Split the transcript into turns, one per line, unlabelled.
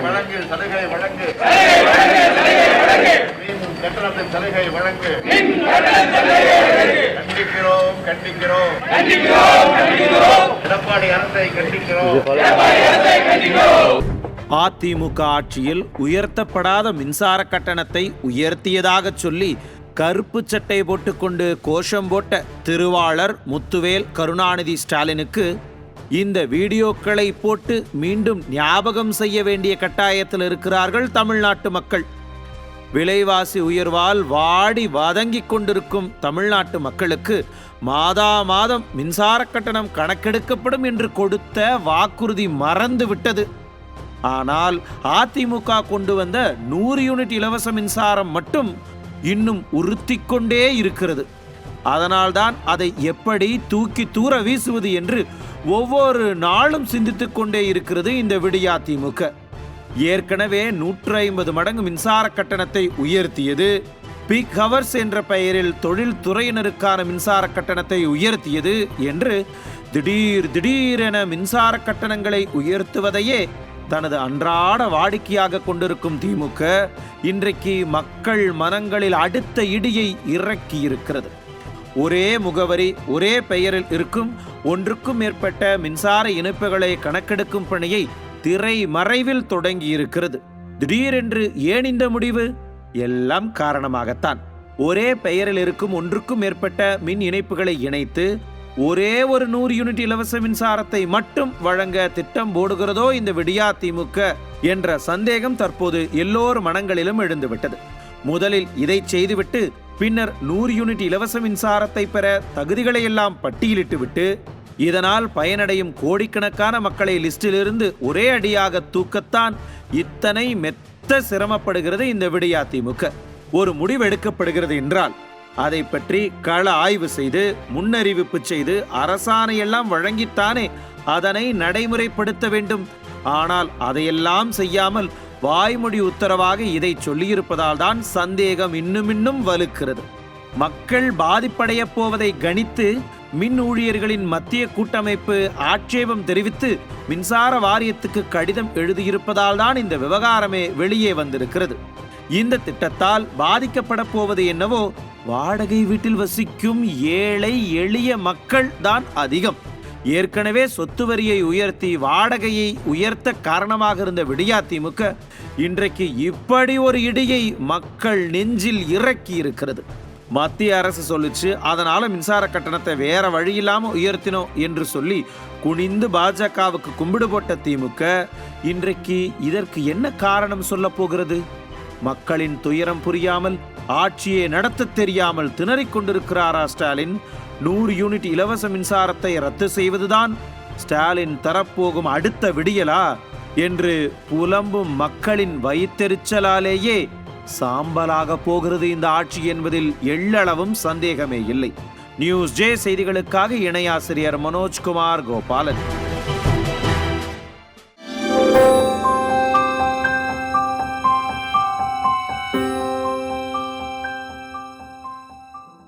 வழங்கு சலுகை வழங்கு மின் கட்டணத்தின் சலுகை வழங்கு. கண்டிக்கிறோம் கண்டிக்கிறோம் எடப்பாடி அரசை கண்டிக்கிறோம்.
அதிமுக ஆட்சியில் உயர்த்தப்படாத மின்சார கட்டணத்தை உயர்த்தியதாக சொல்லி கருப்பு சட்டை போட்டுக்கொண்டு கோஷம் போட்ட திருவாளர் முத்துவேல் கருணாநிதி ஸ்டாலினுக்கு இந்த வீடியோக்களை போட்டு மீண்டும் ஞாபகம் செய்ய வேண்டிய கட்டாயத்தில் இருக்கிறார்கள் தமிழ்நாட்டு மக்கள். விலைவாசி உயர்வால் வாடி வதங்கிக் கொண்டிருக்கும் தமிழ்நாட்டு மக்களுக்கு மாதா மாதம் மின்சார கட்டணம் கணக்கெடுக்கப்படும் என்று கொடுத்த வாக்குறுதி மறந்து விட்டது. ஆனால் அதிமுக கொண்டு வந்த 100 யூனிட் இலவச மின்சாரம் மட்டும் இன்னும் உறுத்திக் கொண்டே இருக்கிறது. அதனால்தான் அதை எப்படி தூக்கி தூர வீசுவது என்று ஒவ்வொரு நாளும் சிந்தித்துக் கொண்டே இருக்கிறது இந்த விடியா திமுக. ஏற்கனவே 150 மடங்கு மின்சார கட்டணத்தை உயர்த்தியது, பீக் ஹவர்ஸ் என்ற பெயரில் தொழில் துறையினருக்கான மின்சார கட்டணத்தை உயர்த்தியது என்று திடீரென மின்சார கட்டணங்களை உயர்த்துவதையே தனது அன்றாட வாடிக்கையாக கொண்டிருக்கும் திமுக இன்றைக்கு மக்கள் மனங்களில் அடுத்த இடியை இறக்கி இருக்கிறது. ஒரே முகவரி ஒரே பெயரில் இருக்கும் ஒன்றுக்கும் மேற்பட்ட மின்சார இணைப்புகளை கணக்கெடுக்கும் பணியை திரை மறைவில் தொடங்கி இருக்கிறது. திடீரென்று ஏன் இந்த முடிவு? எல்லாம் காரணமாகத்தான். ஒரே பெயரில் இருக்கும் ஒன்றுக்கும் மேற்பட்ட மின் இணைப்புகளை இணைத்து ஒரே ஒரு 100 யூனிட் இலவச மின்சாரத்தை மட்டும் வழங்க திட்டம் போடுகிறதோ இந்த விடியா திமுக என்ற சந்தேகம் தற்போது எல்லோர் மனங்களிலும் எழுந்துவிட்டது. முதலில் இதை செய்துவிட்டு பின்னர் 100 யூனிட் இலவச மின்சாரத்தை பெற தகுதிகளை எல்லாம் பட்டியலிட்டு விட்டு இதனால் பயனடையும் கோடிக்கணக்கான மக்களை லிஸ்டிலிருந்து ஒரே அடியாக தூக்கத்தான் இத்தனை மெத்த சிரமப்படுகிறது இந்த விடியா திமுக. ஒரு முடிவு எடுக்கப்படுகிறது என்றால் அதை பற்றி கள ஆய்வு செய்து முன்னறிவிப்பு செய்து அரசாணையெல்லாம் வழங்கித்தானே அதனை நடைமுறைப்படுத்த வேண்டும். ஆனால் அதையெல்லாம் செய்யாமல் வாய்மொழி உத்தரவாக இதை சொல்லியிருப்பதால் தான் சந்தேகம் இன்னும் வலுக்கிறது. மக்கள் பாதிப்படைய போவதை கணித்து மின் ஊழியர்களின் மத்திய கூட்டமைப்பு ஆட்சேபம் தெரிவித்து மின்சார வாரியத்துக்கு கடிதம் எழுதியிருப்பதால் தான் இந்த விவகாரமே வெளியே வந்திருக்கிறது. இந்த திட்டத்தால் பாதிக்கப்பட போவது என்னவோ வாடகை வீட்டில் வசிக்கும் ஏழை எளிய மக்கள் தான் அதிகம். ஏற்கனவே சொத்து வரியை உயர்த்தி வாடகையை உயர்த்த காரணமாக இருந்த விடியா திமுக இன்றைக்கு இப்படி ஒரு இடியை மக்கள் நெஞ்சில் இறக்கி இருக்கிறது. மத்திய அரசு சொல்லிச்சு, அதனால மின்சார கட்டணத்தை வேற வழி இல்லாம உயர்த்தினோம் என்று சொல்லி குனிந்து பாஜகவுக்கு கும்பிடு போட்ட திமுக இன்றைக்கு இதற்கு என்ன காரணம் சொல்ல போகிறது? மக்களின் துயரம் புரியாமல் ஆட்சியை நடத்த தெரியாமல் திணறிக் கொண்டிருக்கிறாரா ஸ்டாலின்? 100 யூனிட் இலவச மின்சாரத்தை ரத்து செய்வதுதான் ஸ்டாலின் தரப்போகும் அடுத்த விடியலா என்று புலம்பும் மக்களின் வயிற்றெரிச்சலாலேயே சாம்பலாக போகிறது இந்த ஆட்சி என்பதில் எள்ளளவும் சந்தேகமே இல்லை. நியூஸ் ஜே செய்திகளுக்காக இணையாசிரியர் மனோஜ்குமார் கோபாலன்.